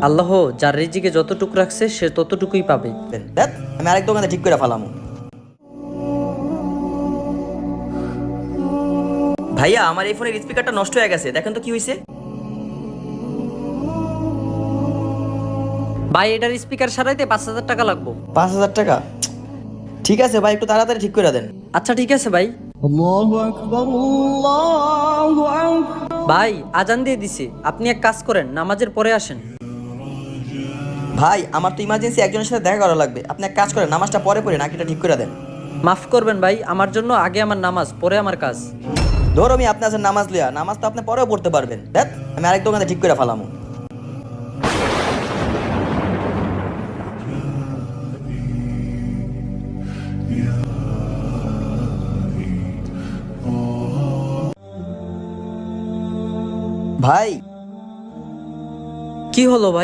আল্লাহ যার রিজিকে যতটুকু রাখছে সে ততটুকুই পাবে। দেখ আমি আরেক দোকানে ঠিক করে ফেলামু। ভাইয়া আমার এই ফোনের স্পিকারটা নষ্ট হয়ে গেছে, দেখেন তো কি হয়েছে। ভাই এটার স্পিকার সারাইতে 5,000 টাকা লাগবে। 5,000 টাকা? ঠিক আছে ভাই, একটু তাড়াতাড়ি ঠিক করে দেন। আচ্ছা ঠিক আছে ভাই। ভাই আজান দিয়ে দিছে, আপনি এক কাজ করেন নামাজের পরে আসেন। ভাই আমার তো ইমার্জেন্সি একজনের সাথে দেখা করা লাগবে, আপনি এক কাজ করেন নামাজটা পরে পড়ে নাকিটা ঠিক করে দেন। মাফ করবেন ভাই, আমার জন্য আগে আমার নামাজ, পরে আমার কাজ। ধরো আমি আপনি আছেন নামাজ লিয়া, নামাজ তো আপনি পরেও পড়তে পারবেন। দেখ আমি আরেক দোকানে ঠিক করে ফেলামু। ভাই কি হলো ভাই?